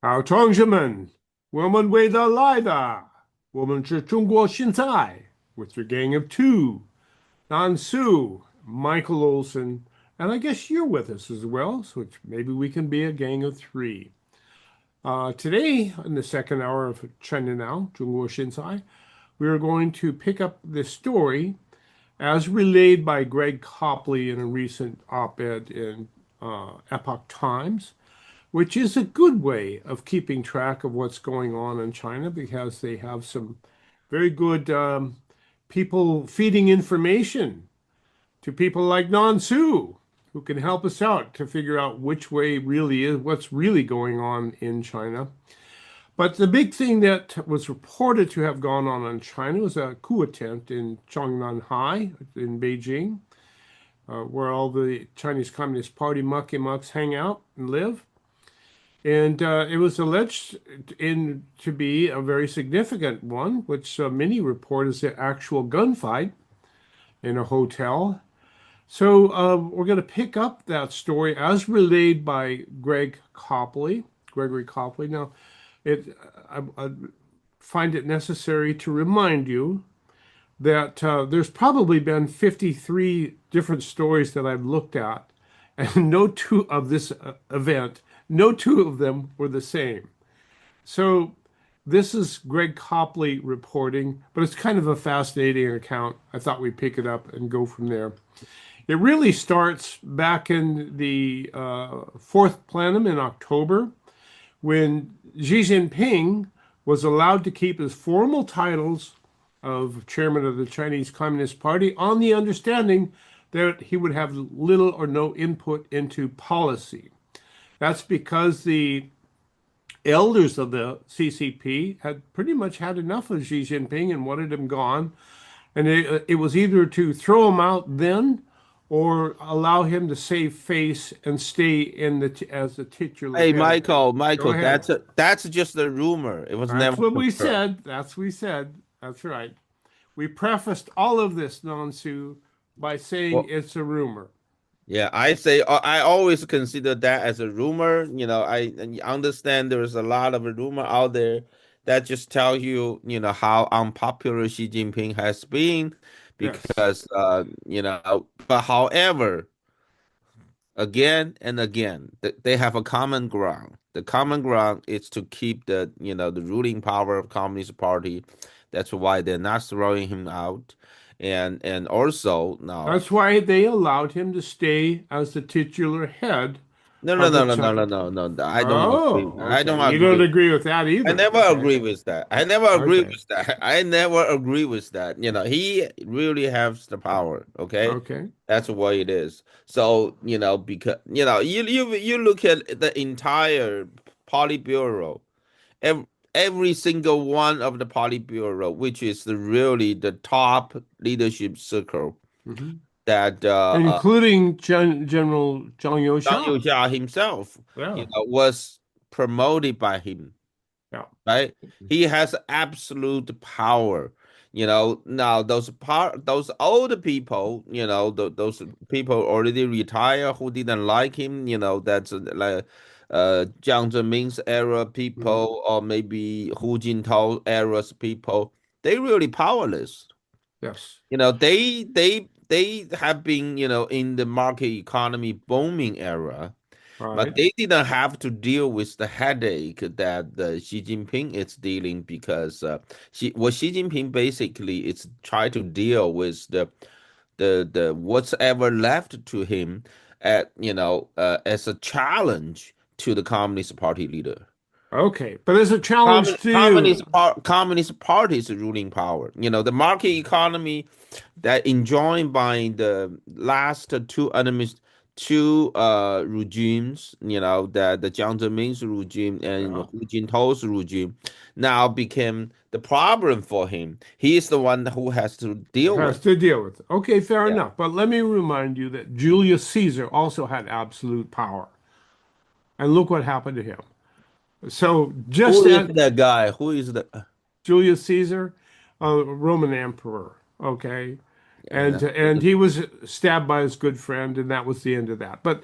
好，同学们，我们回到来了。我们是中国现在 with your gang of two, Sue, Michael Olson, and I guess you're with us as well, so maybe we can be a gang of three. Today, in the second hour of China Now, 中国现在, we are going to pick up this story as relayed by Greg Copley in a recent op-ed in Epoch Times, which is a good way of keeping track of what's going on in China because they have some very good people feeding information to people like Nan Su, who can help us out to figure out which way really is what's really going on in China. But the big thing that was reported to have gone on in China was a coup attempt in Zhanganhai in Beijing, where all the Chinese Communist Party mucky mucks hang out and live. And it was alleged to be a very significant one, which many report as an actual gunfight in a hotel. So we're going to pick up that story as relayed by Gregory Copley. Now, I find it necessary to remind you that there's probably been 53 different stories that I've looked at, and no two of this event, no two of them were the same. So this is Greg Copley reporting, but it's kind of a fascinating account. I thought we'd pick it up and go from there. It really starts back in the fourth plenum in October when Xi Jinping was allowed to keep his formal titles of chairman of the Chinese Communist Party on the understanding that he would have little or no input into policy. That's because the elders of the CCP had pretty much had enough of Xi Jinping and wanted him gone. And it was either to throw him out then or allow him to save face and stay in as the titular Hey, head. Go Michael, ahead. that's just a rumor. It was That's never what we confirmed. said. That's what we said. That's right. We prefaced all of this, Nansu, by saying Well, it's a rumor. yeah, I always consider that as a rumor. I understand there's a lot of rumor out there that just tell you, how unpopular Xi Jinping has been Yes. because but however, again and again, they have a common ground. The common ground is to keep the ruling power of Communist Party. That's why they're not throwing him out. And also now, That's why they allowed him to stay as the titular head no, no, of the no, no, no, China. no, no, no, no. I don't agree. Oh, I okay. don't You don't agree. agree with that I either. never Okay. agree with that. I never agree Okay. with that. I never agree with that. He really has the power. Okay, Okay. that's what it is. So because you look at the entire Politburo, every, every single one of the Politburo, which is really the top leadership circle Hmm. that Including General Zhang Zhang Youxiang. Youxia himself, Yeah. was promoted by him, Yeah. right? He has absolute power. Now those older people, those people already retired who didn't like him, that's like Jiang Zemin's era Hmm. people or maybe Hu Jintao era's people. They really powerless. Yes. They have been, in the market economy booming era, All but right. they didn't have to deal with the headache that Xi Jinping is dealing because Xi Jinping basically is trying to deal with the whatever left to him as a challenge to the Communist Party leader. Okay. But as a challenge to you. Communist Party's ruling power. The market economy that enjoyed by the last two regimes, the Jiang Zemin's regime and Yeah. Hu Jintao's regime, now became the problem for him. He is the one who has to deal Has with. to deal with it. Okay, fair Yeah. enough. But let me remind you that Julius Caesar also had absolute power. And look what happened to him. So Who just is as that guy? Who is the? Julius Caesar, a Roman emperor, okay? Yeah, And he was stabbed by his good friend, and that was the end of that. But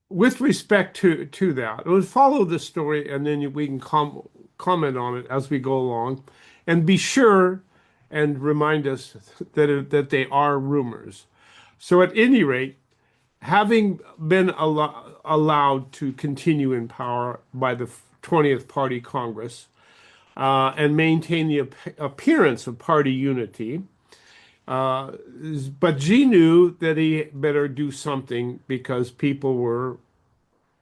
with respect to that, let's follow the story, and then we can comment on it as we go along, and be sure and remind us that they are rumors. So, at any rate, having been allowed to continue in power by the 20th Party Congress and maintain the appearance of party unity, uh, but Xi knew that he better do something because people were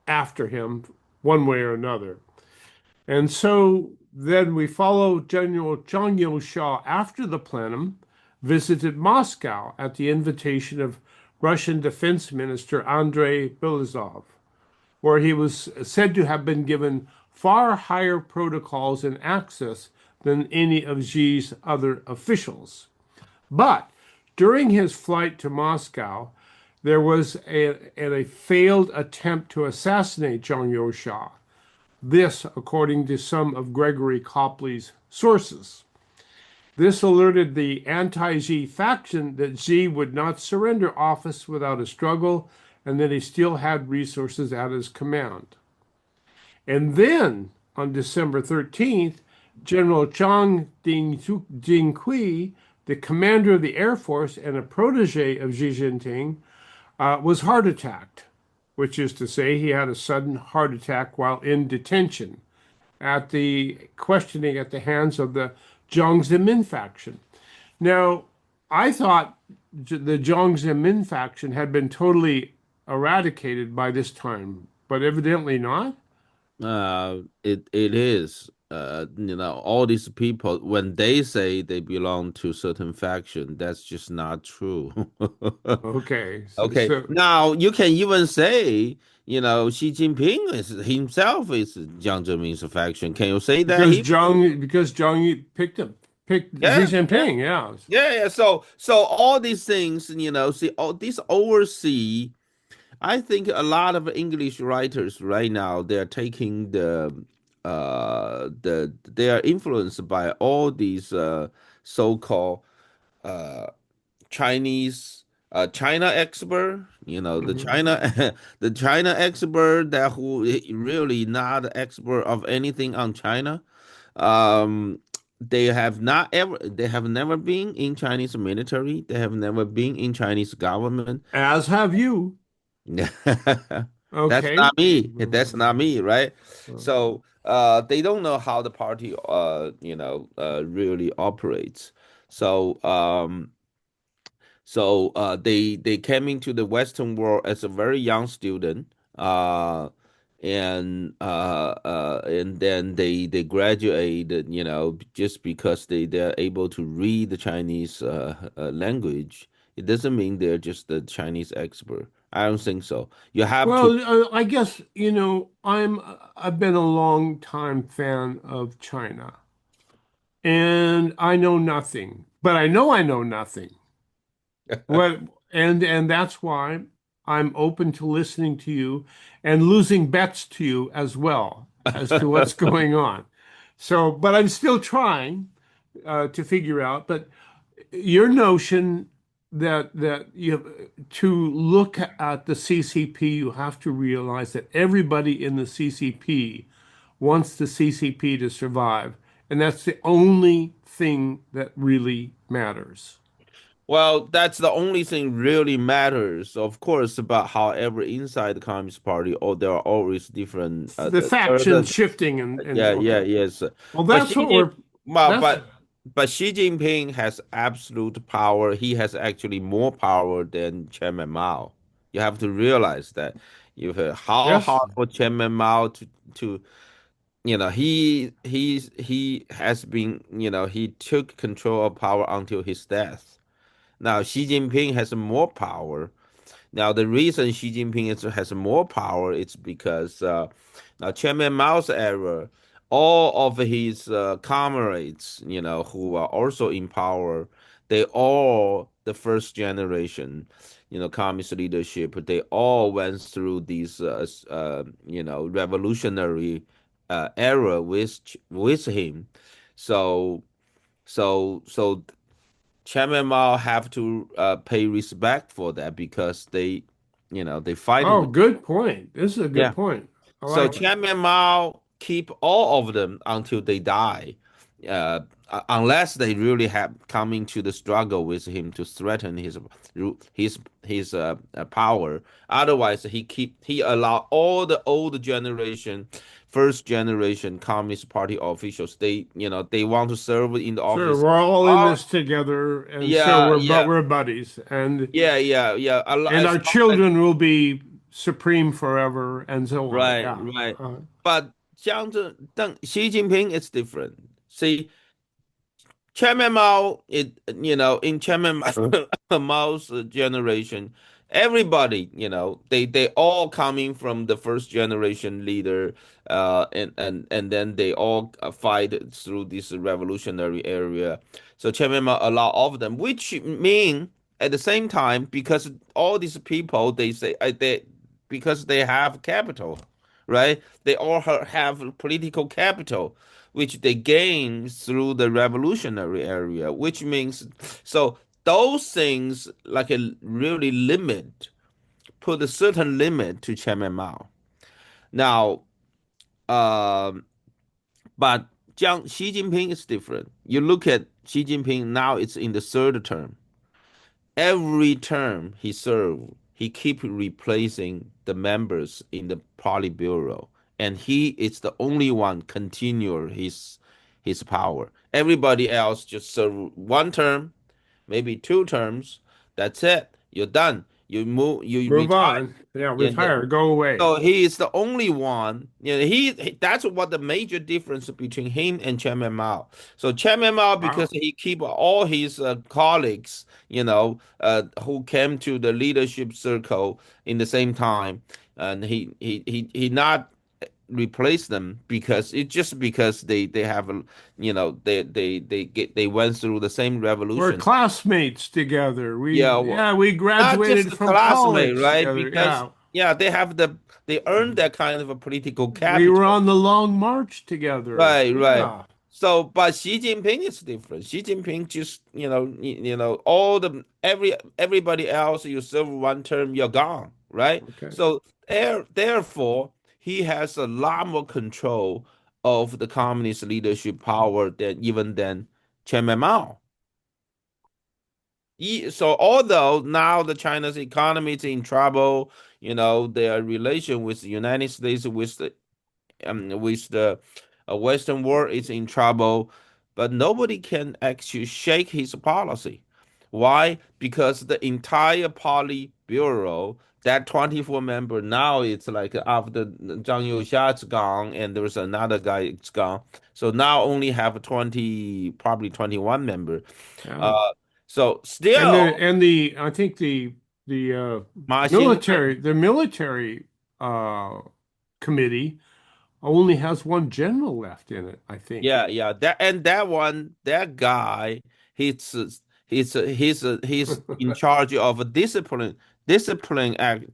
after him one way or another. And so then we follow General Zhang Youxia after the plenum, visited Moscow at the invitation of Russian Defense Minister Andrei Belazov, where he was said to have been given far higher protocols and access than any of Xi's other officials. But during his flight to Moscow, there was a failed attempt to assassinate Zhang Youxia. This, according to some of Gregory Copley's sources. This alerted the anti-Xi faction that Xi would not surrender office without a struggle and that he still had resources at his command. And then, on December 13th, General Zhang Jinghui, the commander of the Air Force and a protege of Xi Jinping, was heart attacked, which is to say he had a sudden heart attack while in detention at the questioning at the hands of the Jiang Zemin faction. Now, I thought the Jiang Zemin faction had been totally eradicated by this time, but evidently not. It is. All these people, when they say they belong to certain faction, that's just not true. Okay, Okay. Now you can even say, Xi Jinping is himself is Jiang Zemin's faction. Can you say that he? Because Jiang picked Xi Yeah, yeah, Jinping, yeah. yeah. So all these things, see all these oversee. I think a lot of English writers right now they're taking they are influenced by all these so-called uh Chinese China expert, the Mhm. China the China expert that who really not expert of anything on China. Um they have never been in Chinese military, they have never been in Chinese government. As have you. That's Okay. not me. That's not me, right? So they don't know how the party really operates. So they came into the Western world as a very young student, and then they graduated, just because they're able to read the Chinese language. It doesn't mean they're just the Chinese expert. I don't think so. You have to. Well, I guess, I've been a long time fan of China, and I know nothing, but I know nothing. What and that's why I'm open to listening to you and losing bets to you as well as to what's going on. So, but I'm still trying to figure out. But your notion that to look at the CCP, you have to realize that everybody in the CCP wants the CCP to survive, and that's the only thing that really matters. Well, that's the only thing really matters. Of course, about however inside the Communist Party, oh, there are always different. The factions shifting and Yeah, yeah, okay. yes. Well, But that's Xi what Jin, we're well, that's but Xi Jinping has absolute power. He has actually more power than Chairman Mao. You have to realize that. You've heard how yes. hard for Chairman Mao to he has been, he took control of power until his death. Now Xi Jinping has more power. Now, the reason Xi Jinping has more power is because now Chairman Mao's era, all of his comrades, who are also in power, they all the first generation, communist leadership. They all went through these, revolutionary era with him. So, Chairman Mao have to pay respect for that because they fighting Oh, with. good point. This is a good Yeah. point. I So like it. Chairman Mao keep all of them until they die, uh, unless they really have come into the struggle with him to threaten his power. Otherwise, he allow all the old generation, first generation Communist Party officials. They want to serve in the Sure, office. we're all in Oh, this together, and sure, yeah, yeah, we're buddies, yeah. and As our long as children will be supreme forever, and so on. right, Yeah. right. Uh, But Xi Jinping is different. See, Chairman Mao, in Chairman Mao's generation, everybody, they all coming from the first generation leader, and then they all fight through this revolutionary area. So Chairman Mao allow all of them, which mean at the same time, because all these people, they say because they have capital, right? They all have political capital which they gain through the revolutionary area, which means so those things like a really limit, put a certain limit to Chairman Mao. Now, um, but Xi Jinping is different. You look at Xi Jinping now; it's in the third term. Every term he served, he keep replacing the members in the Politburo, and he is the only one continue his power. Everybody else just serve one term, maybe two terms. That's it. You're done. You move. You Move retire. on. Yeah, Yeah, retire, go away. so he is the only one. That's what the major difference between him and Chairman Mao. So Chairman Mao, because Wow. he keep all his colleagues, who came to the leadership circle in the same time, and he not replace them because it's just because they have they went through the same We're revolution. classmates together. Yeah, well, We not just graduated the from classmate, college right? together. Because Yeah. yeah, they earned that kind of a political We were capital. on the long march together. Right, right. Yeah. So, but Xi Jinping is different. Xi Jinping just, all everybody else, you serve one term, you're gone, right? Okay. So therefore, he has a lot more control of the communist leadership power than Chairman Mao. So although now the China's economy is in trouble, their relation with the United States, with the Western world is in trouble, but nobody can actually shake his policy. Why? Because the entire Politburo, that 24 member, now it's like after Zhang Youxia's gone and there's another guy is gone. So now only have 20, probably 21 member. Yeah. Uh, so still, And the I think the Ma Xingwen, the military uh committee only has one general left in it, I think. yeah, that one, that guy, he's he's in charge of a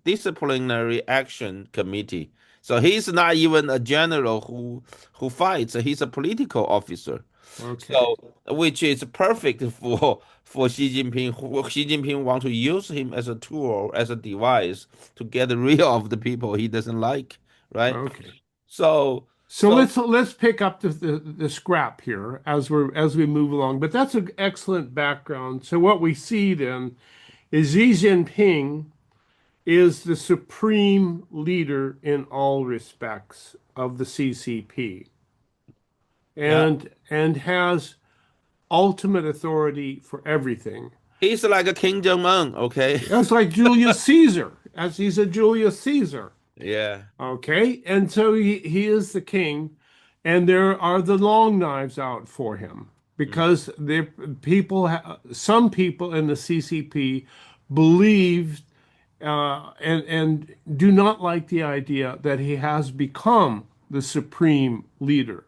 disciplinary action committee. So he's not even a general who fights. He's a political officer. Okay. So which is perfect for Xi Jinping. Xi Jinping want to use him as a tool, as a device to get rid of the people he doesn't like, right? Okay. So So so let's pick up the scrap here as we move along. But that's an excellent background. So what we see then is Xi Jinping is the supreme leader in all respects of the CCP yeah. and has ultimate authority for everything. He's like a King Jong-un, okay? That's like Julius Caesar, as he's a Julius Caesar. Yeah. Okay, and so he is the king, and there are the long knives out for him Mm. because some people in the CCP believe and do not like the idea that he has become the supreme leader.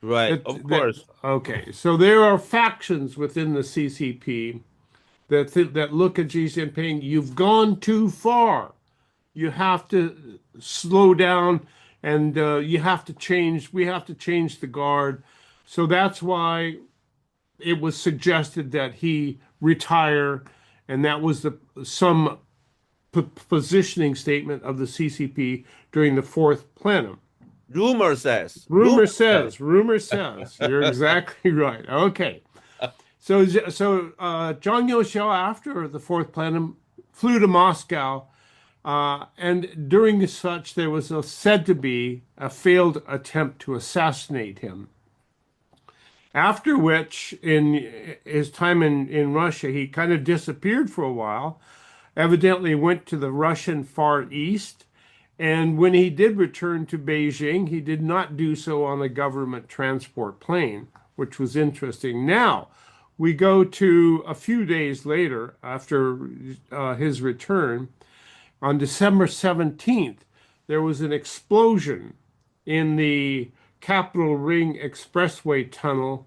Right, of course. Okay, so there are factions within the CCP that look at Xi Jinping. You've gone too far. You have to slow down, and you have to change. We have to change the guard. So that's why it was suggested that he retire, and that was some positioning statement of the CCP during the fourth plenum. Rumor says. Rumor says, rumor says. You're exactly right. Okay. So Zhang Youxiao, after the fourth plenum, flew to Moscow, and during such, there was said to be a failed attempt to assassinate him. After which, in his time in Russia, he kind of disappeared for a while, evidently went to the Russian Far East. And when he did return to Beijing, he did not do so on a government transport plane, which was interesting. Now, we go to a few days later after his return. On December 17th, there was an explosion in the Capitol Ring Expressway tunnel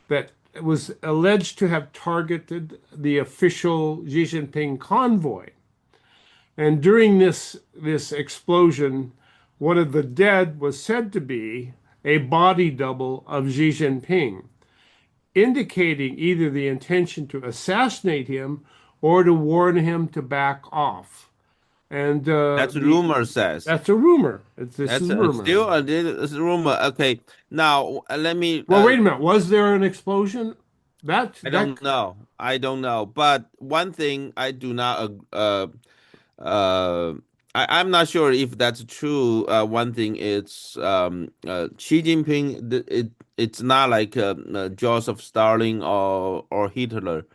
that was alleged to have targeted the official Xi Jinping convoy. And during this explosion, one of the dead was said to be a body double of Xi Jinping, indicating either the intention to assassinate him or to warn him to back off. And That's rumor says. that's a rumor. This That's is rumor. still it's a rumor. Okay, now let me. Well, wait a minute. Was there an explosion? I That don't know. I don't know. But one thing I do not. Uh, I'm not sure if that's true. One thing is Xi Jinping. It's not like Joseph Stalin or Hitler.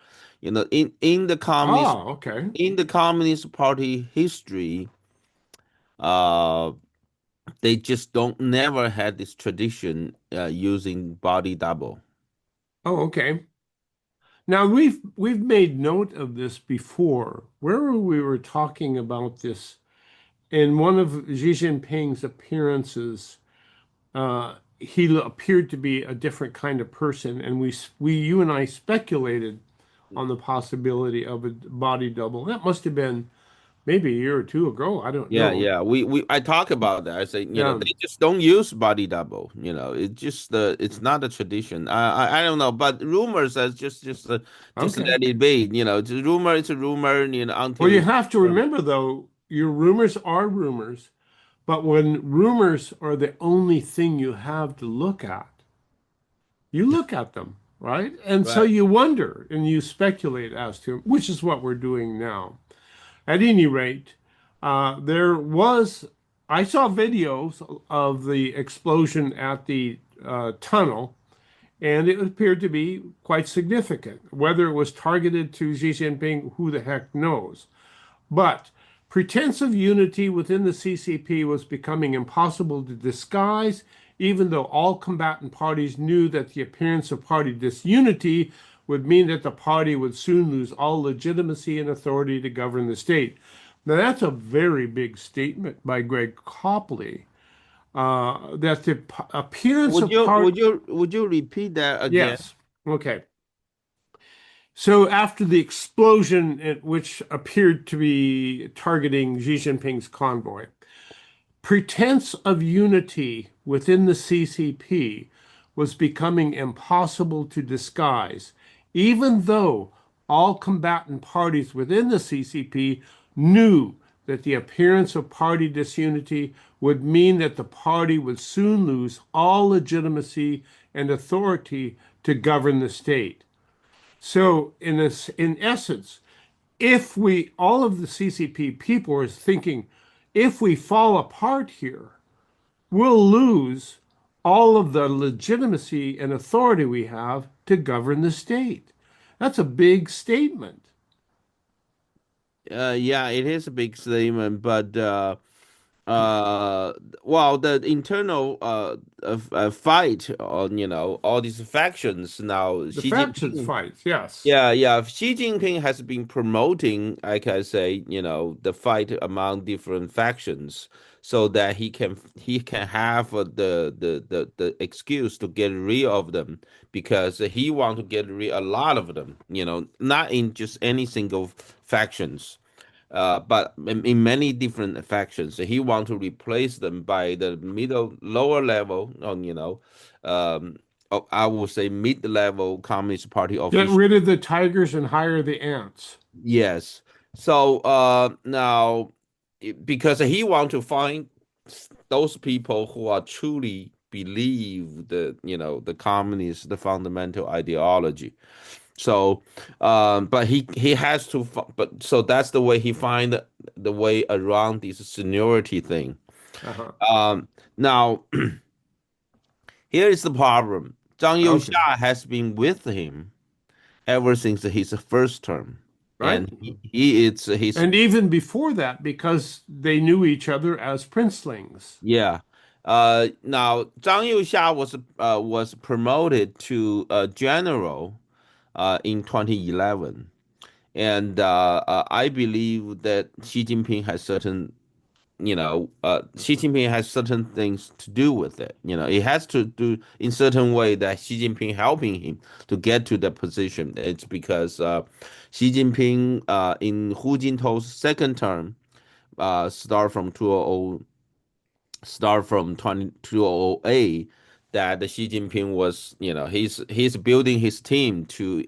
You know, okay. in the Communist Party history, uh, they just don't never had this tradition using body double. Oh, okay. Now we've made note of this before. Where we were talking about this in one of Xi Jinping's appearances, he appeared to be a different kind of person, and you and I speculated on the possibility of a body double. That must have been maybe a year or two ago. I don't Yeah, know. yeah. We I talk about that. I say, Yeah. they just don't use body double. It's just it's not a tradition. I don't know, but rumors says just Okay. let it be. It's a rumor. It's a rumor. Well, Until you it's have to confirmed. remember though, your rumors are rumors, but when rumors are the only thing you have to look at, you look at them, right? And so Right. you wonder and you speculate as to, which is what we're doing now. At any rate, there was, I saw videos of the explosion at the tunnel, and it appeared to be quite significant. Whether it was targeted to Xi Jinping, who the heck knows? But pretense of unity within the CCP was becoming impossible to disguise, even though all combatant parties knew that the appearance of party disunity would mean that the party would soon lose all legitimacy and authority to govern the state. Now, that's a very big statement by Greg Copley, that the appearance of part. Would you repeat that again? Yes. Okay. So after the explosion, which appeared to be targeting Xi Jinping's convoy, pretense of unity within the CCP was becoming impossible to disguise, even though all combatant parties within the CCP knew that the appearance of party disunity would mean that the party would soon lose all legitimacy and authority to govern the state. So, in essence, if we, all of the CCP people are thinking, if we fall apart here, we'll lose all of the legitimacy and authority we have to govern the state. That's a big statement. Yeah, it is a big statement, but uh, well, the internal fight on all these factions now. The Xi factions Jinping. fights, yes. Yeah, yeah. Xi Jinping has been promoting, like I say, the fight among different factions, so that he can have the excuse to get rid of them, because he want to get rid a lot of them. Not in just any single factions, but in many different factions. He want to replace them by the middle lower level on I would say mid-level Communist Party Get official. rid of the tigers and hire the ants. Yes. So now, because he want to find those people who are truly believe the communist, the fundamental ideology. So, but he has to, but so that's the way he find the way around this seniority thing. Uh-huh. Now here is the problem. Zhang Okay. Youxia has been with him ever since his first term, Right. and he is his. And even before that, because they knew each other as princelings. Yeah. Now Zhang Youxia was promoted to general in 2011, and I believe that Xi Jinping has certain things to do with it. It has to do in certain way that Xi Jinping helping him to get to that position. It's because Xi Jinping in Hu Jintao's second term start from 2000 start from 2008 that the Xi Jinping was, he's building his team to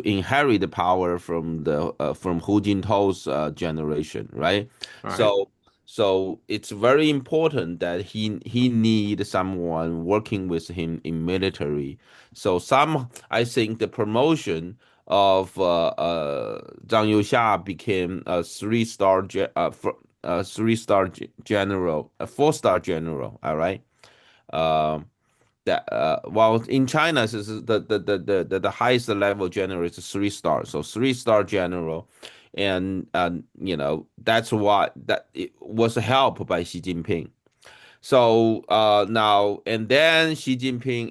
inherit the power from Hu Jintao's generation, right? Right. So it's very important that he need someone working with him in military. So I think the promotion of Zhang Youxia became a general, a 4-star general. All right. Um, that while in China is the highest level general is 3 stars, so 3-star general, and that's why that it was helped by Xi Jinping. So now and then Xi Jinping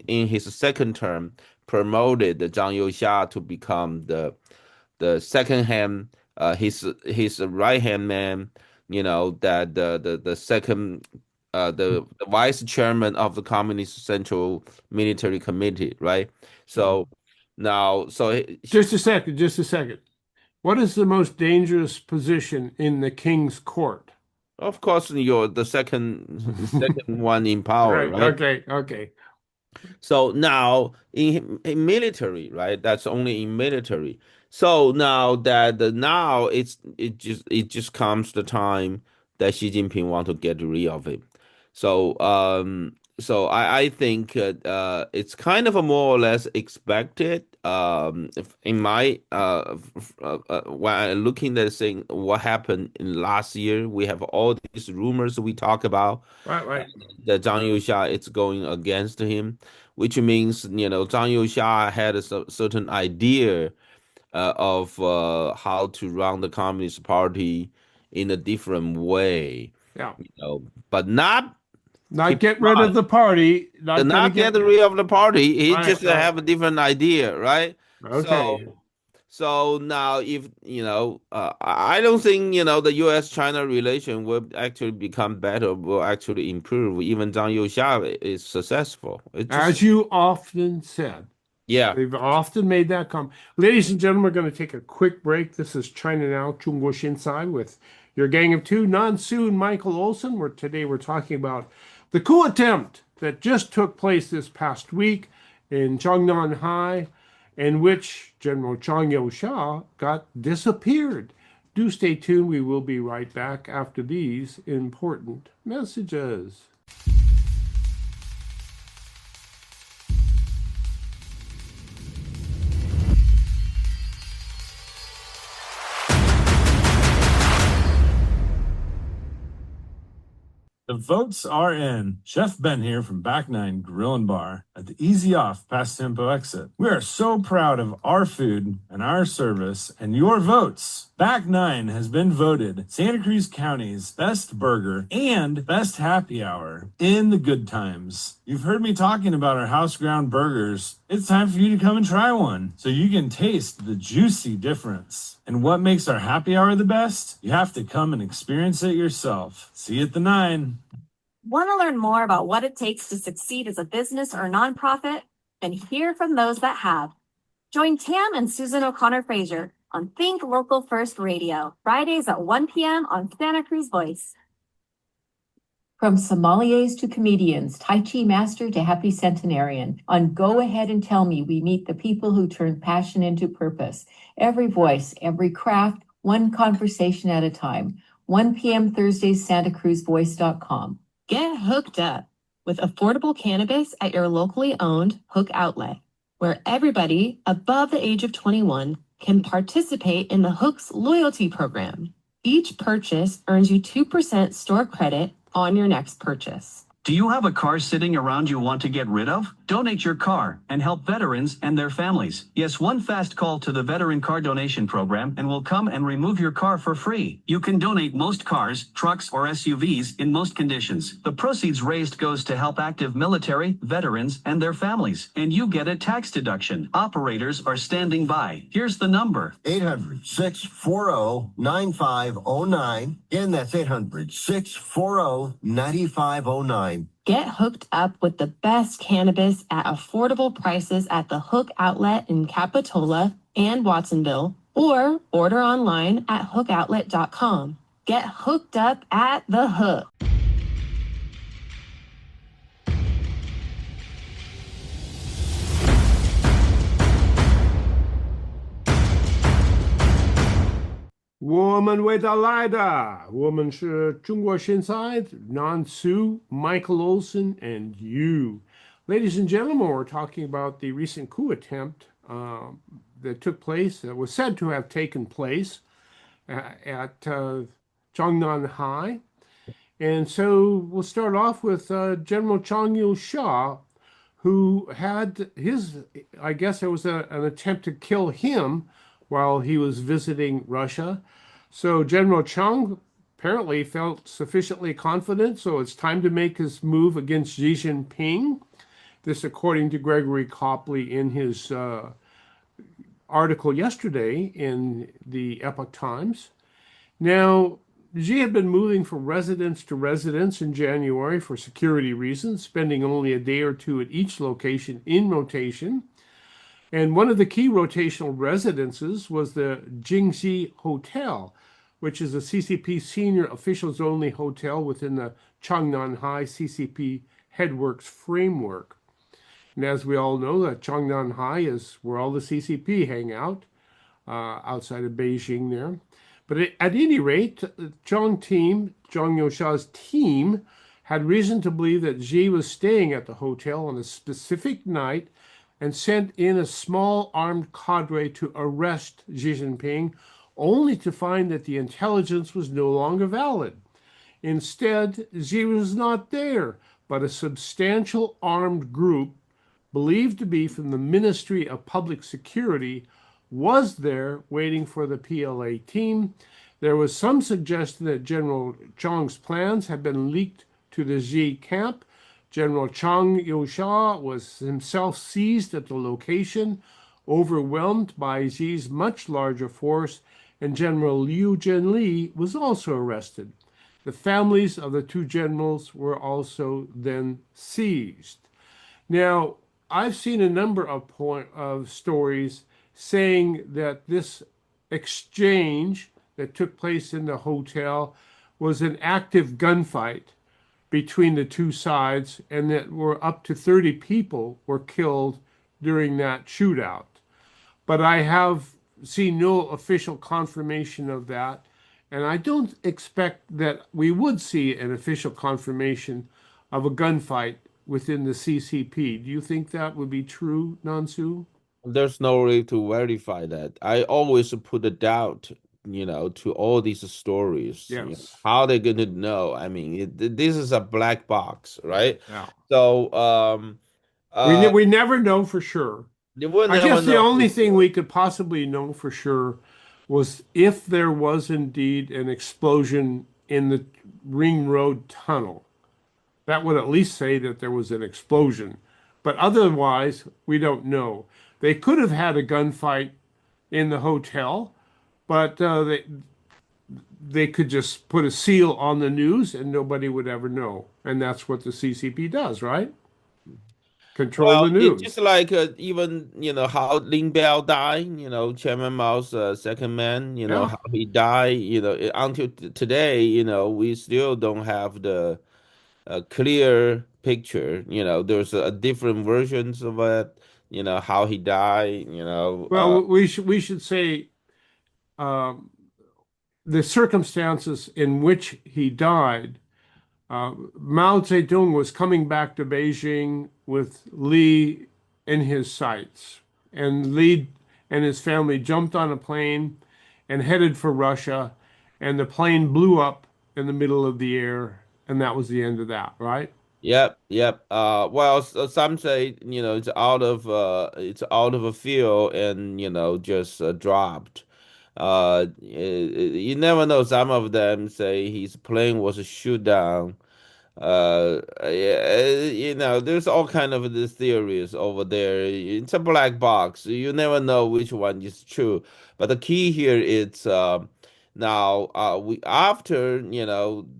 in his second term promoted Zhang Youxia to become the second hand, his right hand man, that the second, the vice chairman of the Communist Central Military Committee, right? So now, Just a second, just a second. What is the most dangerous position in the king's court? of course you're the second one in power, Right. right? Okay. Okay. So now in military, right? That's only in military. So now that now it just comes the time that Xi Jinping want to get rid of him. So I think it's kind of a more or less expected. In my when I looking at saying what happened in last year, we have all these rumors we talk about Right. Right. that Zhang Youxia is going against him, which means Zhang Youxia had a certain idea of how to run the Communist Party in a different way, Yeah. but not Not keep in get rid of mind, the party. to Not going to not get. get rid of the party. He Right. just Right. have a different idea, right? So Okay. now, if I don't think the U.S.-China relation will actually become better, will actually improve. Even Zhang Youxia is successful. It just As you often said, yeah. they've often made that comment. Ladies and gentlemen, we're going to take a quick break. This is China Now, Chungguo Shinsai with your gang of two, Nan Su and Michael Olson. Today we're talking about the coup attempt that just took place this past week in Zhanganhai, in which General Zhang Youxia got disappeared. Do stay tuned. We will be right back after these important messages. The votes are in. Chef Ben here from Back Nine Grill and Bar at the Easy Off Past Tempo exit. We are so proud of our food and our service and your votes. Back Nine has been voted Santa Cruz County's best burger and best happy hour in the good times. You've heard me talking about our house ground burgers. It's time for you to come and try one so you can taste the juicy difference. And what makes our happy hour the best? You have to come and experience it yourself. See you at the Nine. Want to learn more about what it takes to succeed as a business or nonprofit? And hear from those that have. Join Tam and Susan O'Connor Fraser on Think Local First Radio, Fridays at 1 p.m. on Santa Cruz Voice. From sommeliers to comedians, Tai Chi master to happy centenarian, on Go Ahead and Tell Me, we meet the people who turn passion into purpose. Every voice, every craft, one conversation at a time. 1 p.m. Thursdays, SantaCruzVoice.com. Get hooked up with affordable cannabis at your locally owned Hook outlet, where everybody above the age of 21 can participate in the Hook's loyalty program. Each purchase earns you 2% store credit on your next purchase. Do you have a car sitting around you want to get rid of? Donate your car and help veterans and their families. Yes, one fast call to the Veteran Car Donation Program and we'll come and remove your car for free. You can donate most cars, trucks, or SUVs in most conditions. The proceeds raised goes to help active military, veterans, and their families. And you get a tax deduction. Operators are standing by. Here's the number. 800-640-9509. Again, that's 800-640-9509. Get hooked up with the best cannabis at affordable prices at the Hook outlet in Capitola and Watsonville, or order online at hookoutlet.com. Get hooked up at the Hook. Woman with a lighter， 我们是中国现在 Nan Su, Michael Olson, and you. Ladies and gentlemen, we're talking about the recent coup attempt that took place, that was said to have taken place at Zhanganhai. And so we'll start off with General Zhang Yusha, who had I guess there was an attempt to kill him while he was visiting Russia. So General Chang apparently felt sufficiently confident, so it's time to make his move against Xi Jinping. This according to Gregory Copley in his article yesterday in the Epoch Times. Now, Xi had been moving from residence to residence in January for security reasons, spending only a day or two at each location in rotation. And one of the key rotational residences was the Jingxi Hotel, which is a CCP senior officials only hotel within the Zhanganhai CCP headworks framework. And as we all know, that Zhanganhai is where all the CCP hang out, outside of Beijing there. But at any rate, Zhang Yosha's team had reason to believe that Xi was staying at the hotel on a specific night and sent in a small armed cadre to arrest Xi Jinping, only to find that the intelligence was no longer valid. Instead, Xi was not there, but a substantial armed group, believed to be from the Ministry of Public Security, was there waiting for the PLA team. There was some suggestion that General Chang's plans had been leaked to the Xi camp. General Zhang Yosha was himself seized at the location, overwhelmed by Xi's much larger force, and General Liu Zhenli was also arrested. The families of the two generals were also then seized. Now, I've seen a number of stories saying that this exchange that took place in the hotel was an active gunfight between the two sides, and that were up to 30 people were killed during that shootout. But I have seen no official confirmation of that, and I don't expect that we would see an official confirmation of a gunfight within the CCP. Do you think that would be true, Nansu? There's no way to verify that. I always put a doubt, to all these stories. Yes. How they going to know? I mean, this is a black box, right? Yeah. So, we never know for sure. I guess the only thing we could possibly know for sure was if there was indeed an explosion in the Ring Road tunnel. That would at least say that there was an explosion. But otherwise, we don't know. They could have had a gunfight in the hotel, but they could just put a seal on the news and nobody would ever know. And that's what the CCP does, right? Control the news. It's just like even how Lin Biao died, Chairman Mao's second man, Yeah. how he died, until today, we still don't have the a clear picture. There's a different versions of it. How he died. Well, we should say um, the circumstances in which he died. Mao Zedong was coming back to Beijing with Li in his sights, and Li and his family jumped on a plane and headed for Russia, and the plane blew up in the middle of the air, and that was the end of that, right? Yep, yep. Well, some say it's out of a field and just dropped. You never know. Some of them say his plane was a shoot down. Yeah, there's all kind of these theories over there. It's a black box. You never know which one is true. But the key here is now we after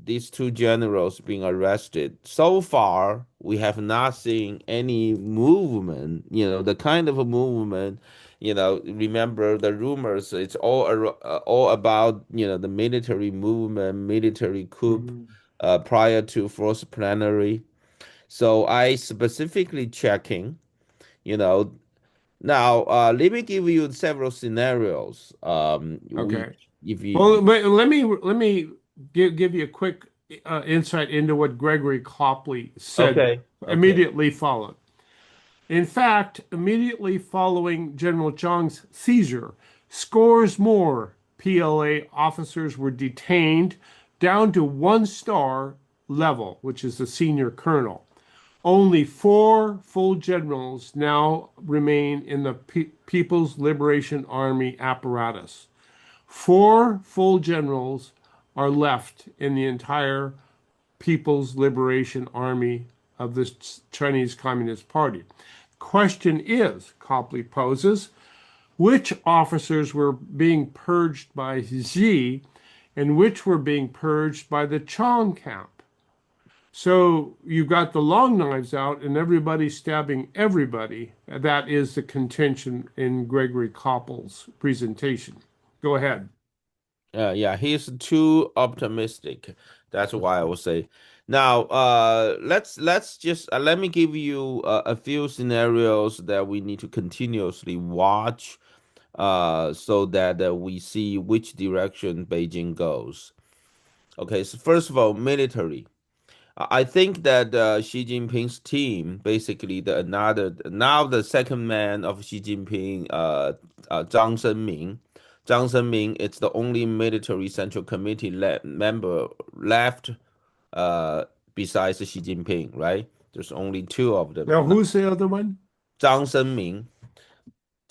these two generals being arrested. So far, we have not seen any movement. The kind of a movement. Remember the rumors. It's all about the military movement, military coup Mhm. prior to first plenary. So I specifically checking, you know. Now, let me give you several scenarios. We Okay. if you Well, but let me give you a quick insight into what Gregory Copley said Okay, okay. immediately followed. In fact, immediately following General Zhang's seizure, scores more PLA officers were detained down to 1 star level, which is the senior colonel. Only 4 full generals now remain in the People's Liberation Army apparatus. 4 full generals are left in the entire People's Liberation Army of the Chinese Communist Party. Question is, Copley poses, which officers were being purged by Xi and which were being purged by the Chong camp? So you've got the long knives out and everybody stabbing everybody. That is the contention in Gregory Koppel's presentation. Go ahead. Yeah, he's too optimistic. That's why I would say. Now, let's just let me give you a few scenarios that we need to continuously watch, so that we see which direction Beijing goes. Okay, so first of all, military. I think that Xi Jinping's team, basically now the second man of Xi Jinping, Zhang Senmin. Zhang Senmin is the only military central committee member left, uh, besides Xi Jinping, right? There's only two of them. Now, who's the other one? Zhang Senmin.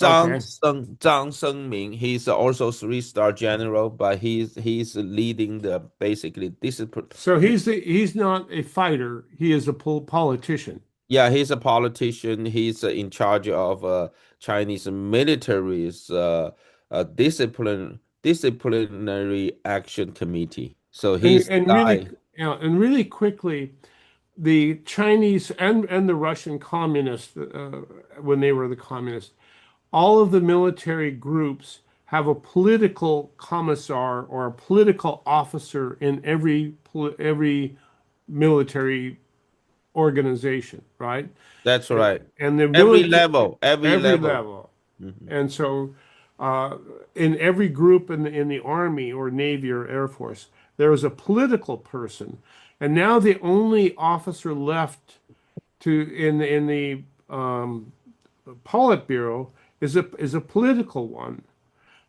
Okay. Zhang Sengmin, he's also three-star general, but he's leading the basically discipline. So he's not a fighter. He is a politician. Yeah, he's a politician. He's in charge of Chinese military's disciplinary action committee. So And, he's the and really, guy. and really quickly, the Chinese and the Russian communists, when they were the communists, all of the military groups have a political commissar or a political officer in every military organization, right? That's right. And the Every military, level, every every level. level. Mhm. And so, uh, in every group in the Army or Navy or Air Force, there is a political person, and now the only officer left in the Politburo is a political one.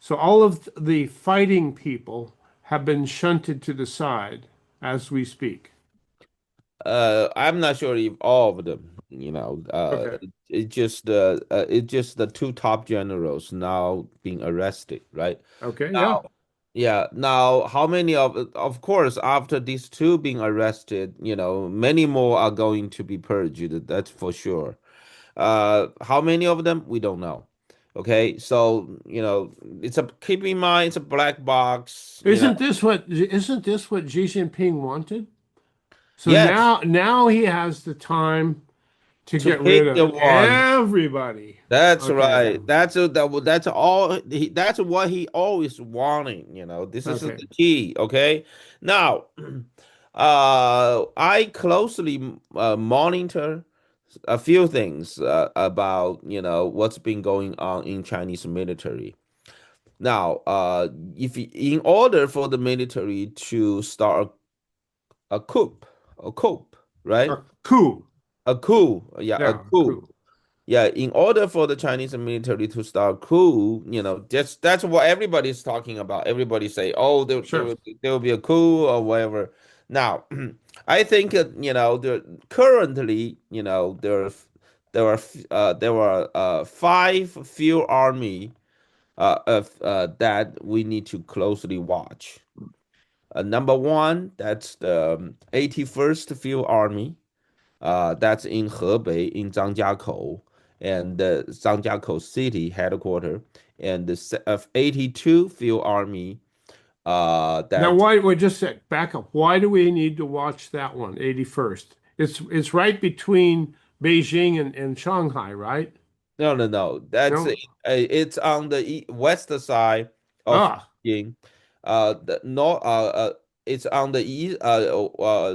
So all of the fighting people have been shunted to the side as we speak. I'm not sure if all of them, Okay. it's just the two top generals now being arrested, right? Okay. Yeah. Now, yeah. Now, how many of course, after these two being arrested, many more are going to be purged. That's for sure. How many of them? We don't know. Okay, so keep in mind it's a black box. Isn't this what Xi Jinping wanted? So Yes, now he has the time to to get rid pick the of one. everybody. That's Okay. right. That's all. That's what he always wanting. This is the Okay. key. Okay. Now, I closely monitor a few things about what's been going on in Chinese military. Now, if in order for the military to start a coup, a coup, right? A coup. A coup, yeah, a Yeah, coup. coup. Yeah, in order for the Chinese military to start coup, that's what everybody's talking about. Everybody say, "Oh, Sure. there will be a coup or whatever." Now, I think currently, there were five field army that we need to closely watch. Number one, that's the 81st Field Army. That's in Hebei, in Zhangjiakou, and the Zhangjiakou city headquarters, and the 82 Field Army. Now, That why, wait, just a sec, back up. Why do we need to watch that one, 81st? It's right between Beijing and Shanghai, right? no. That's No? it's on the west side of Ah, Beijing. The north it's on the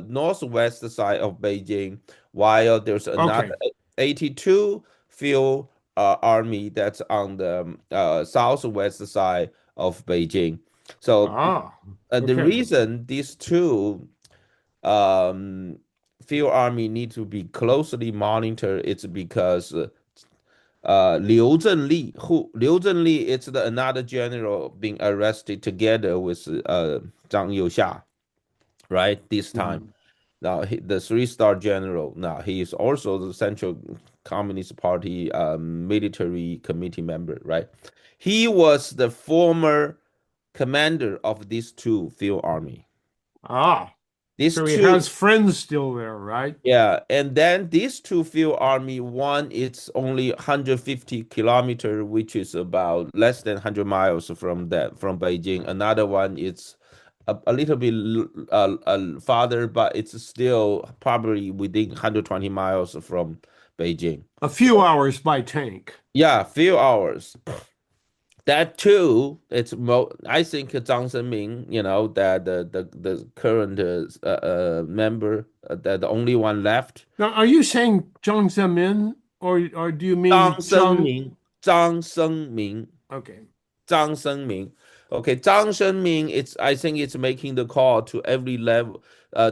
northwest side of Beijing, while there's another okay. 82 field army that's on the southwest side of Beijing. So Ah, the okay. reason these two um, field army need to be closely monitored is because Liu Zhenli is another general being arrested together with Zhang Youxia, right? This time. Mhm. Now, the three-star general, now he is also the Central Communist Party military committee member, right? He was the former commander of these two field army. Ah, These so he two, has friends still there, right? yeah, and then these two field army, one it's only 150 kilometer, which is about less than 100 miles from Beijing. Another one it's a little bit farther, but it's still probably within 120 miles from Beijing. A few hours by tank. Yeah, few hours. That too, I think Zhang Senming, that the current member, that the only one left. Now, are you saying Jiang Zemin or do you Zhang mean Jiang? Senming, Zhang Senming, Okay. Zhang Senming. Okay, Zhang Senming, I think it's making the call to every level,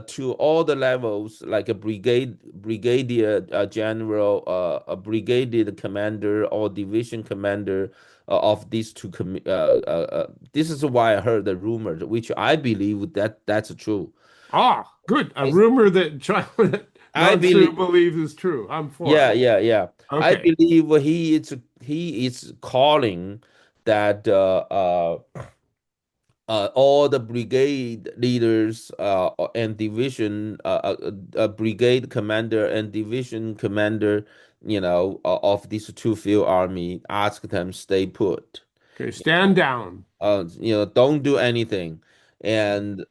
to all the levels, like a brigadier general, a brigadier commander or division commander of these two. This is why I heard the rumor, which I believe that's true. Ah, good. A I, rumor that China, that I Nansu believe. believes is true. I'm for it. Yeah. I Okay. believe he is calling that all the brigade leaders and division brigade commander and division commander, of these two field army, ask them stay put. Okay. Stand down. Don't do anything, and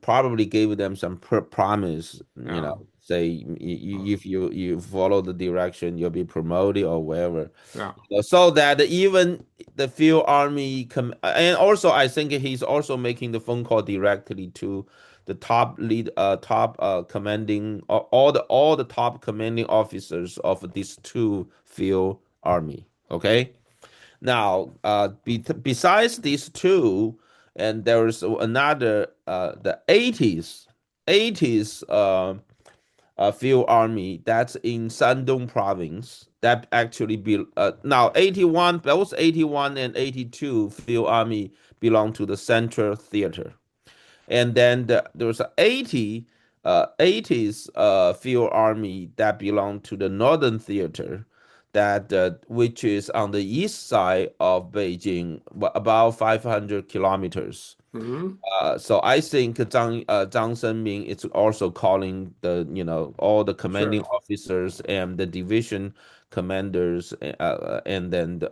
probably gave them some promise, Yeah. say if you follow the direction, you'll be promoted or whatever. Yeah. So that even the field army and also I think he's also making the phone call directly to the top commanding all the top commanding officers of these two field army. Okay. Now, besides these two, and there is another, the 80s field army that's in Shandong province. That actually be now 81, both 81 and 82 field army belong to the Central Theater. And then there's a 80s field army that belong to the Northern Theater, that which is on the east side of Beijing, about 500 kilometers. Hmm. So I think Zhang Senming is also calling all the commanding Sure. officers and the division commanders, and then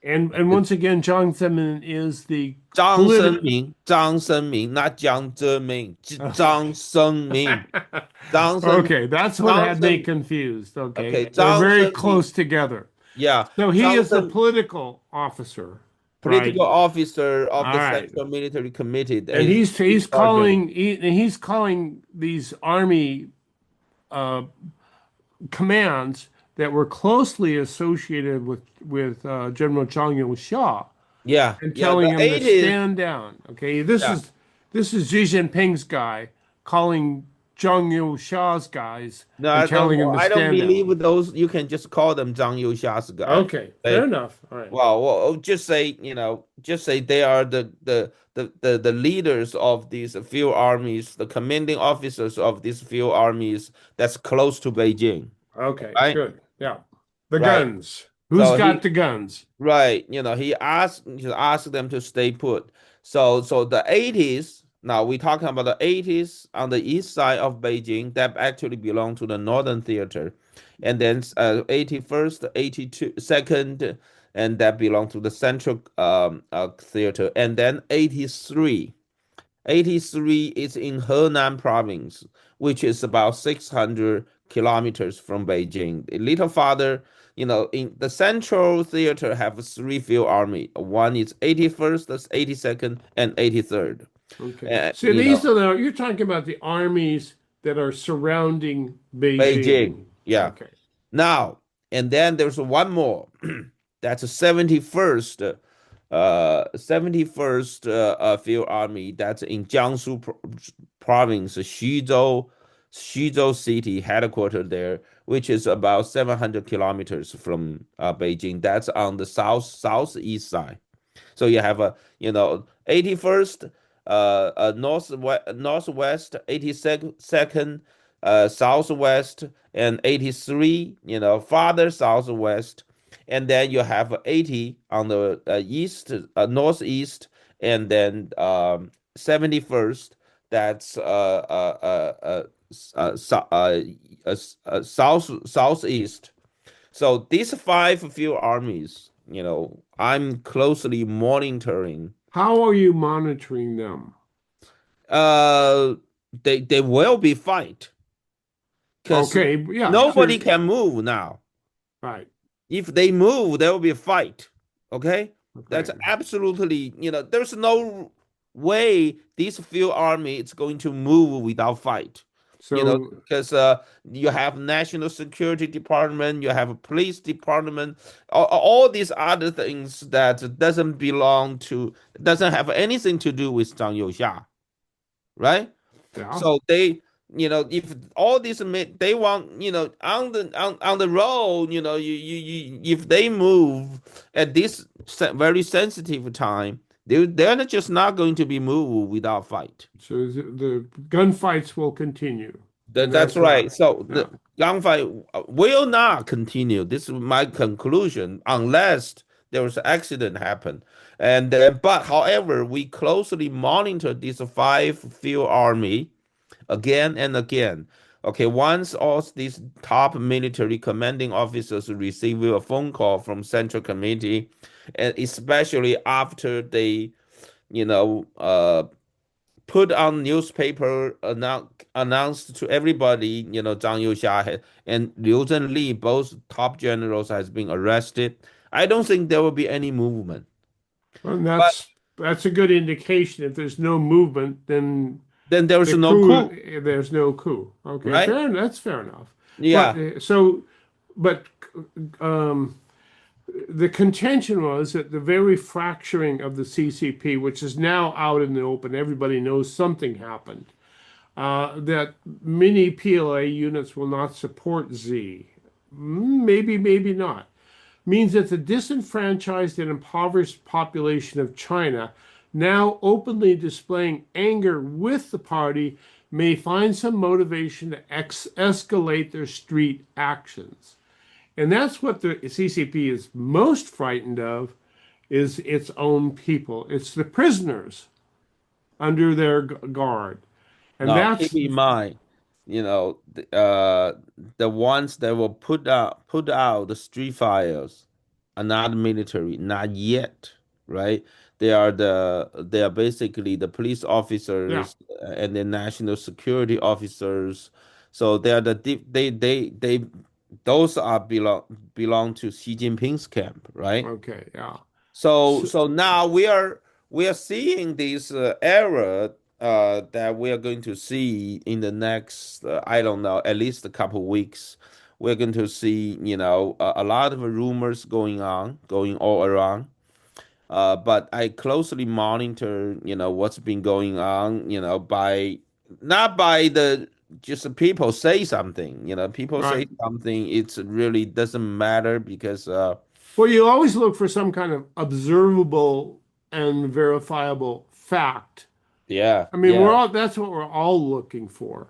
And once again, Jiang Zemin is the Zhang Senming, not Jiang Zemin, Zhang Senming, Zhang Sen, Okay, that's what Zhang had me Sen. confused. Okay, Okay, they're Zhang very Senming. close together. Yeah, So he Zhang is the Sen. political officer. political Right. officer of All the right. Central Military Committee. And he's Sergeant. calling these army uh, commands that were closely associated with General Zhang Youxia Yeah, and yeah. telling The him to 80s. stand down. Okay, Yeah. this is Xi Jinping's guy calling Zhang Youxia's guys No, and telling him to I don't stand down. believe those. You can just call them Zhang Youxia's guys. Okay, fair They, enough. All right. just say, just say they are the leaders of these field armies, the commanding officers of these field armies that's close to Beijing, Okay, right? good. Yeah. The Right. guns. Who's So got the guns? right, he asked them to stay put. So the 80s, now we're talking about the 80s on the east side of Beijing that actually belong to the Northern Theater. And then 81st, 82, second, and that belong to the Central Theater. And then 83. 83 is in Henan province, which is about 600 kilometers from Beijing. A little farther, in the Central Theater have three field army. One is 81st, that's 82nd, and 83rd. Okay. So these are you're talking about the armies that are surrounding Beijing. Beijing. Yeah. Okay. Now, and then there's one more. That's a 71st, 71st Field Army. That's in Jiangsu province, Xuzhou City, headquartered there, which is about 700 kilometers from Beijing. That's on the southeast side. So you have 81st, northwest, 82nd, southwest, and 83, farther southwest, and then you have 80 on the east, northeast, and then 71st. That's southeast. So these five field armies, I'm closely monitoring. How are you monitoring them? Uh, they will be fight because Okay, yeah, nobody sure. can move now. Right. If they move, there will be a fight. Okay, that's Okay. absolutely, there's no way this field army is going to move without fight. So Because you have national security department, you have a police department, all these other things that doesn't have anything to do with Zhang Youxia, right? yeah. So they, if all these they want, on the road, if they move at this very sensitive time, they're just not going to be moved without fight. So the gunfights will continue. That's right. So yeah. the gunfight will not continue. This is my conclusion, unless there was an accident happen. And but however, we closely monitor these five field army again and again. Okay, once all these top military commanding officers receive a phone call from Central Committee, and especially after they, you know, uh, put on newspaper announced to everybody, Zhang Youxia and Liu Zhenli, both top generals, has been arrested. I don't think there will be any movement. And But that's a good indication. If there's no movement, then then there is the no coup, there's no coup. Okay, right? that's fair enough. Yeah. But um, the contention was that the very fracturing of the CCP, which is now out in the open, everybody knows something happened. That many PLA units will not support Z. Maybe, maybe not. Means that the disenfranchised and impoverished population of China, now openly displaying anger with the party, may find some motivation to escalate their street actions. And that's what the CCP is most frightened of, is its own people. It's the prisoners under their guard. And Now, keep that's in mind, the ones that will put out the street fires are not military, not yet, right? They are basically the police yeah, officers and the national security officers. So they are those are belong to Xi Jinping's camp, right? okay, yeah. So now we are seeing this era that we are going to see in the next I don't know, at least a couple weeks. We're going to see, a lot of rumors going all around. But I closely monitor, what's been going on, by not by the just the people say something, people say Right. something, it's really doesn't matter because Well, you always look for some kind of observable and verifiable fact. yeah, I mean, yeah. that's what we're all looking for.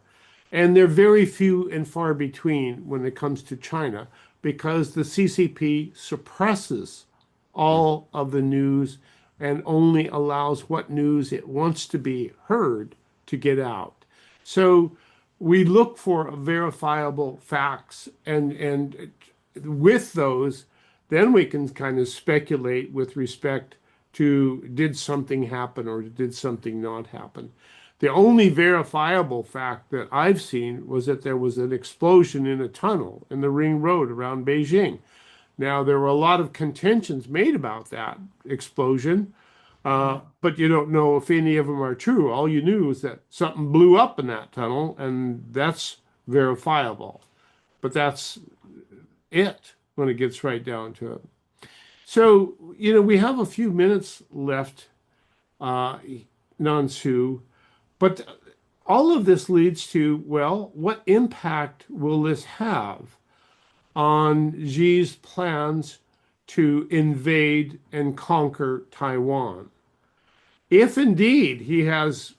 And they're very few and far between when it comes to China because the CCP suppresses all of the news and only allows what news it wants to be heard to get out. So we look for verifiable facts, and with those, then we can kind of speculate with respect to did something happen or did something not happen. The only verifiable fact that I've seen was that there was an explosion in a tunnel in the Ring Road around Beijing. Now, there were a lot of contentions made about that explosion, but you don't know if any of them are true. All you knew is that something blew up in that tunnel, and that's verifiable. But that's it when it gets right down to it. So, we have a few minutes left, uh, Nansu, but all of this leads to, well, what impact will this have on Xi's plans to invade and conquer Taiwan? If indeed he has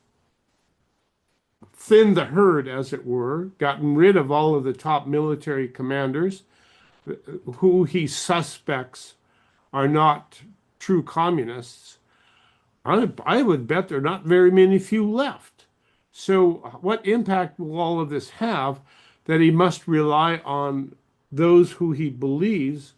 thinned the herd, as it were, gotten rid of all of the top military commanders who he suspects are not true communists, I would bet there are not very many few left. So, what impact will all of this have that he must rely on those who he believes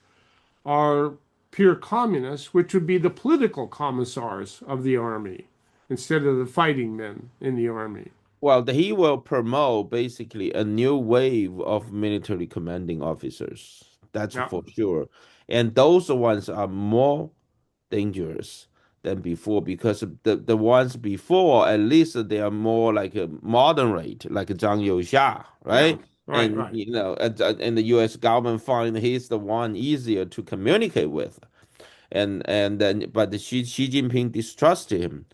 are pure communists, which would be the political commissars of the army instead of the fighting men in the army? Well, he will promote basically a new wave of military commanding officers. That's Yeah, for sure. And those ones are more dangerous than before because the ones before, at least they are more like a moderate, like Zhang Youxia, yeah, right? right, And right. and the U.S. government find he's the one easier to communicate with, and then but Xi Jinping distrusted him.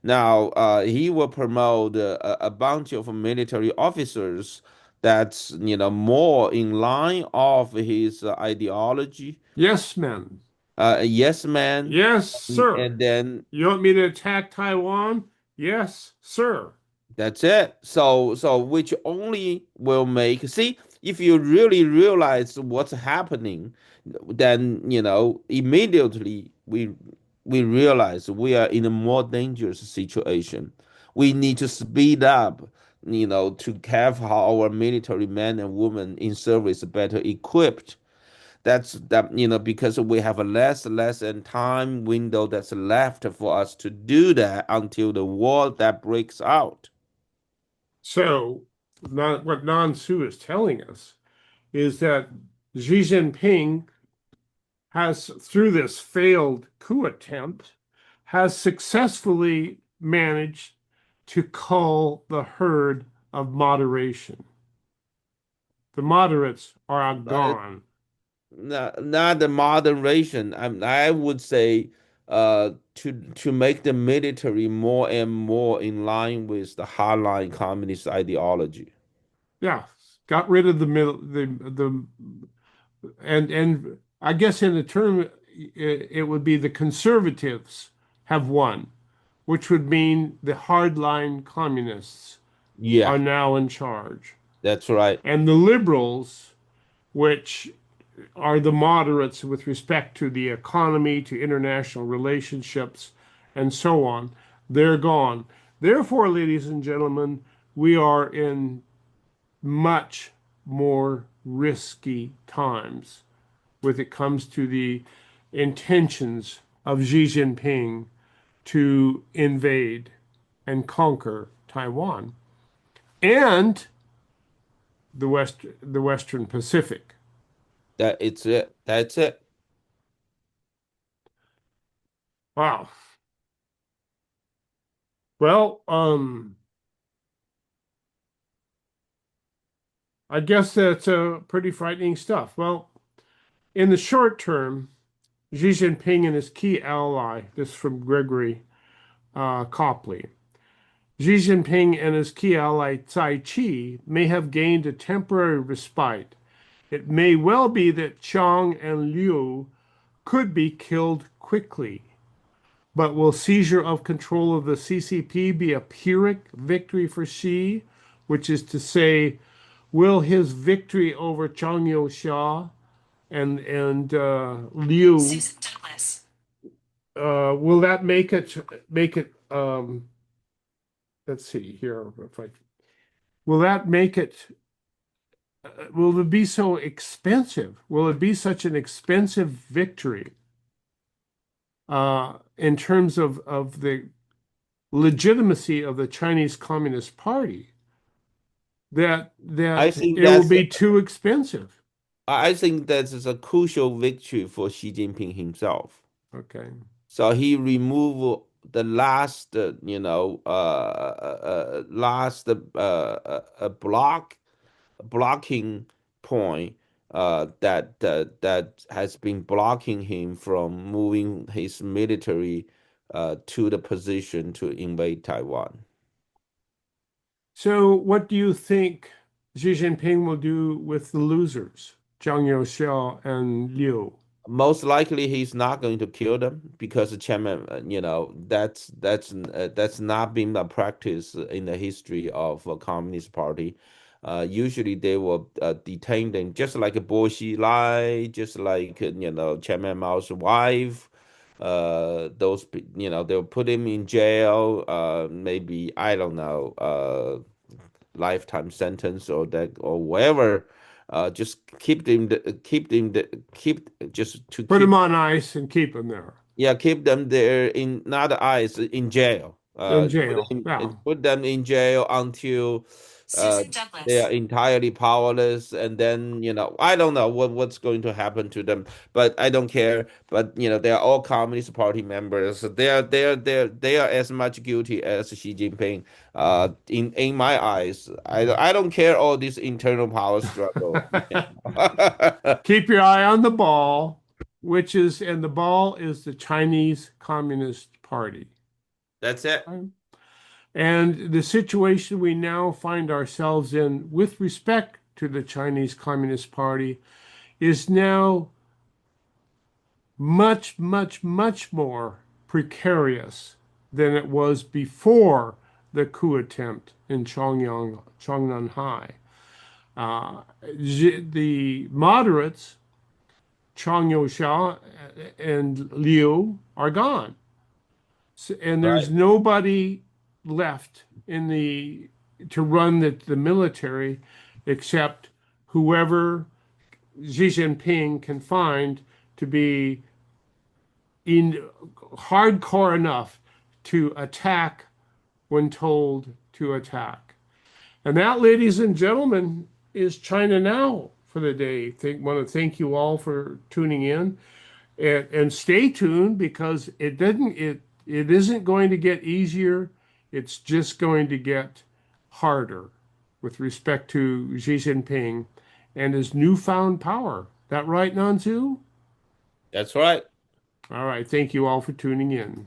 Now he will promote a bunch of military officers that's more in line of his ideology. Yes, men. Yes, man, Yes, sir. and then You want me to attack Taiwan? Yes, sir. that's it. So which only will make see if you really realize what's happening, then immediately we realize we are in a more dangerous situation. We need to speed up, to have our military men and women in service better equipped. That's that because we have a less and time window that's left for us to do that until the war that breaks out. So, what Nan Su is telling us is that Xi Jinping has, through this failed coup attempt, has successfully managed to cull the herd of moderation. The moderates are Uh, gone. not the moderation. I would say to make the military more and more in line with the hardline communist ideology. Yeah, got rid of the middle, the and I guess in the term it would be the conservatives have won, which would mean the hardline communists Yeah, are now in charge. that's right. And the liberals, which are the moderates with respect to the economy, to international relationships, and so on, they're gone. Therefore, ladies and gentlemen, we are in much more risky times when it comes to the intentions of Xi Jinping to invade and conquer Taiwan and the Western Pacific. That it's it. That's it. Wow. Well, I guess that's pretty frightening stuff. Well, in the short term, Xi Jinping and his key ally, this from Gregory Copley, Xi Jinping and his key ally Tsai Chi may have gained a temporary respite. It may well be that Chiang and Liu could be killed quickly. But will seizure of control of the CCP be a Pyrrhic victory for Xi, which is to say, will his victory over Zhang Youxia and Liu Susan Douglas. will that make it let's see here if I will that make it will it be so expensive? Will it be such an expensive victory in terms of the legitimacy of the Chinese Communist Party that I think it will that's be too expensive? I think that is a crucial victory for Xi Jinping himself. Okay. So he removed the last, last blocking point that has been blocking him from moving his military to the position to invade Taiwan. So what do you think Xi Jinping will do with the losers, Zhang Youxia and Liu? Most likely, he's not going to kill them because the chairman, that's not been a practice in the history of a Communist Party. Usually, they will detain them, just like Bo Xilai, just like Chairman Mao's wife. They'll put him in jail. Maybe I don't know, lifetime sentence or that or whatever. Just keep just to Put keep them on ice and keep them there yeah, keep them there in not eyes in jail. in jail. Yeah. Put them in jail until uh, Susan they Douglas. are entirely powerless, and then I don't know what's going to happen to them, but I don't care. But they are all Communist Party members. They are as much guilty as Xi Jinping. In my eyes, I don't care all this internal power struggle. Keep your eye on the ball, and the ball is the Chinese Communist Party. That's it. And the situation we now find ourselves in with respect to the Chinese Communist Party is now much, much, much more precarious than it was before the coup attempt in Zhanganhai. The moderates, Chang Youxia and Liu, are gone. And there's Right. nobody left to run the military except whoever Xi Jinping can find to be in hardcore enough to attack when told to attack. And that, ladies and gentlemen, is China Now for the day. Want to thank you all for tuning in, and stay tuned because it isn't going to get easier. It's just going to get harder with respect to Xi Jinping and his newfound power. That right, Nanzu? That's right. All right. Thank you all for tuning in.